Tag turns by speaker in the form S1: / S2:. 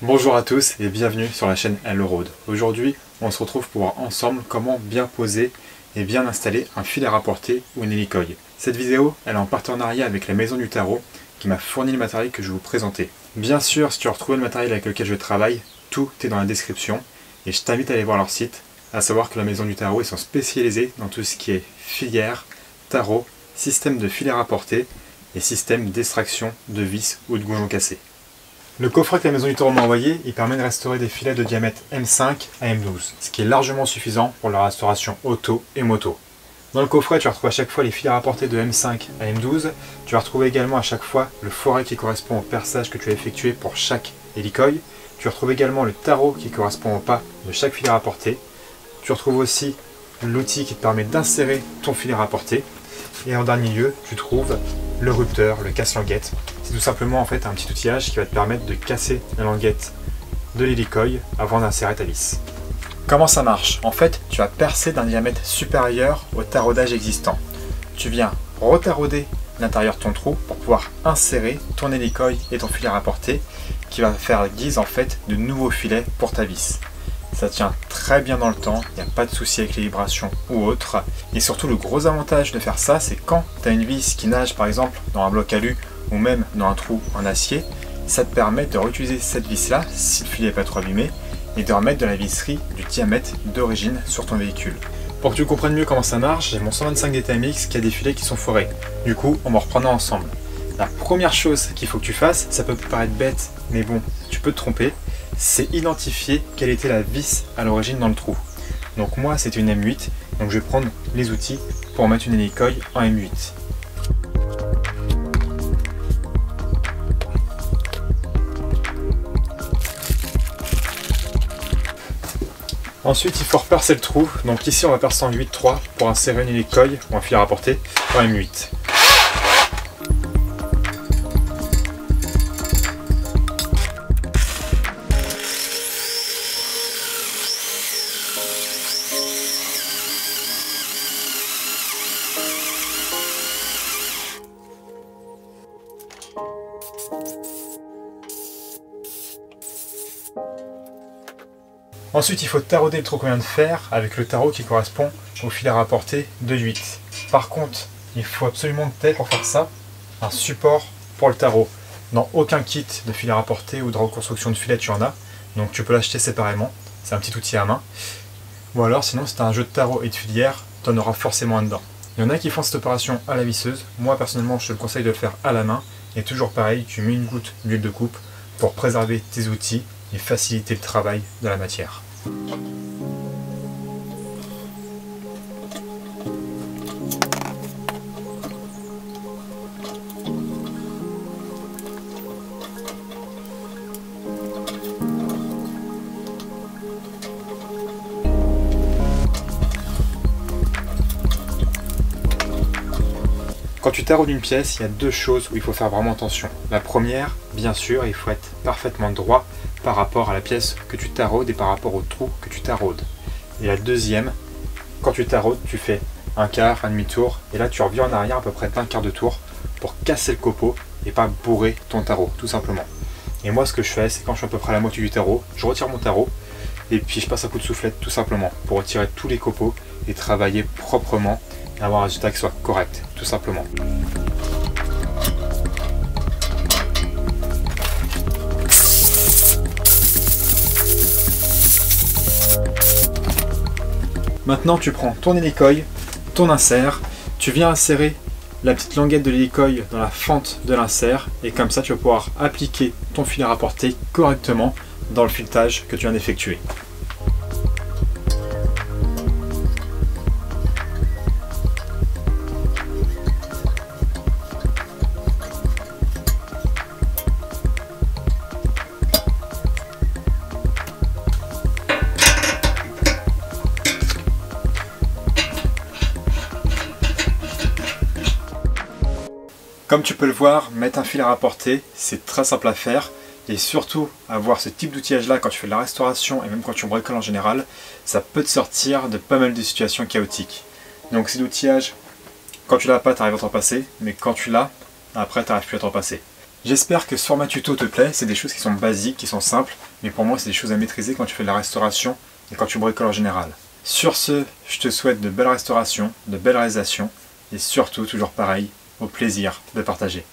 S1: Bonjour à tous et bienvenue sur la chaîne Hello Road. Aujourd'hui, on se retrouve pour voir ensemble comment bien poser et bien installer un fil à rapporter ou une hélicoïde. Cette vidéo, elle est en partenariat avec la Maison du Tarot qui m'a fourni le matériel que je vais vous présenter. Bien sûr, si tu veux retrouver le matériel avec lequel je travaille, tout est dans la description et je t'invite à aller voir leur site, à savoir que la Maison du Tarot, ils sont spécialisés dans tout ce qui est filière, tarot, système de fil à rapporter et système d'extraction de vis ou de goujons cassés. Le coffret que la Maison du Tarot m'a envoyé, il permet de restaurer des filets de diamètre M5 à M12, ce qui est largement suffisant pour la restauration auto et moto. Dans le coffret, tu retrouves à chaque fois les filets à rapporter de M5 à M12. Tu vas retrouver également à chaque fois le foret qui correspond au perçage que tu as effectué pour chaque hélicoïde. Tu retrouves également le tarot qui correspond au pas de chaque filet à rapporter. Tu retrouves aussi l'outil qui te permet d'insérer ton filet à rapporter. Et en dernier lieu, tu trouves le rupteur, le casse-languette. C'est tout simplement en fait un petit outillage qui va te permettre de casser la languette de l'hélicoïde avant d'insérer ta vis. Comment ça marche? En fait, tu vas percer d'un diamètre supérieur au taraudage existant. Tu viens retarauder l'intérieur de ton trou pour pouvoir insérer ton hélicoïde et ton filet à rapporter qui va faire guise en fait de nouveaux filets pour ta vis. Ça tient très bien dans le temps, il n'y a pas de souci avec les vibrations ou autre. Et surtout le gros avantage de faire ça, c'est quand tu as une vis qui nage par exemple dans un bloc alu ou même dans un trou en acier, ça te permet de réutiliser cette vis là si le filet n'est pas trop abîmé et de remettre de la visserie du diamètre d'origine sur ton véhicule. Pour que tu comprennes mieux comment ça marche, j'ai mon 125 DTMX qui a des filets qui sont forés. Du coup, on va reprendre ensemble. La première chose qu'il faut que tu fasses, ça peut paraître bête, mais bon, tu peux te tromper, c'est identifier quelle était la vis à l'origine dans le trou. Donc moi, c'est une M8, donc je vais prendre les outils pour mettre une hélicoïde en M8. Ensuite, il faut repercer le trou. Donc ici, on va percer en 8-3 pour insérer une hélicoïde ou un fil à rapporter en M8. Ensuite, il faut tarauder le trou qu'on vient de faire avec le tarot qui correspond au fil à rapporter de 8. Par contre, il faut absolument que tu aies pour faire ça un support pour le tarot. Dans aucun kit de fil à rapporter ou de reconstruction de filet, tu en as. Donc tu peux l'acheter séparément. C'est un petit outil à main. Ou alors, sinon, si tu as un jeu de tarot et de filière, tu en auras forcément un dedans. Il y en a qui font cette opération à la visseuse. Moi, personnellement, je te conseille de le faire à la main. Et toujours pareil, tu mets une goutte d'huile de coupe pour préserver tes outils et faciliter le travail de la matière. Quand tu taraudes une pièce, il y a deux choses où il faut faire vraiment attention. La première, bien sûr, il faut être parfaitement droit par rapport à la pièce que tu taraudes et par rapport au trou que tu taraudes. Et la deuxième, quand tu taraudes, tu fais un quart, un demi-tour, et là tu reviens en arrière à peu près d'un quart de tour pour casser le copeau et pas bourrer ton tarot, tout simplement. Et moi ce que je fais, c'est quand je suis à peu près à la moitié du tarot, je retire mon tarot et puis je passe un coup de soufflette tout simplement pour retirer tous les copeaux et travailler proprement et avoir un résultat qui soit correct, tout simplement. Maintenant, tu prends ton hélicoïde, ton insert, tu viens insérer la petite languette de l'hélicoïde dans la fente de l'insert et comme ça, tu vas pouvoir appliquer ton fil à rapporter correctement dans le filetage que tu viens d'effectuer. Comme tu peux le voir, mettre un fil à rapporter, c'est très simple à faire. Et surtout, avoir ce type d'outillage-là quand tu fais de la restauration et même quand tu bricoles en général, ça peut te sortir de pas mal de situations chaotiques. Donc c'est l'outillage, quand tu l'as pas, tu arrives à t'en passer, mais quand tu l'as, après tu n'arrives plus à t'en passer. J'espère que ce format tuto te plaît, c'est des choses qui sont basiques, qui sont simples, mais pour moi c'est des choses à maîtriser quand tu fais de la restauration et quand tu bricoles en général. Sur ce, je te souhaite de belles restaurations, de belles réalisations, et surtout, toujours pareil, au plaisir de partager.